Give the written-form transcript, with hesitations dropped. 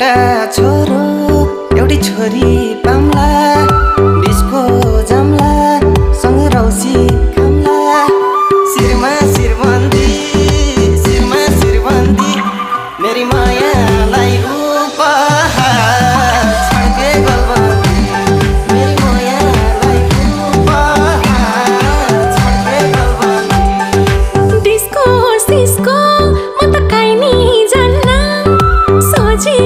एउटा छोरो एउटी छोरी पाम्ला डिस्को जाम्ला सँगै रौसी खाम्ला शिरमा शिरबन्दी मेरी मायालाई उपहार छाके गलबन्दी मेरी मायालाई उपहार छाके गलबन्दी डिस्को सिस्को म त काहीँ नि जान्न सोची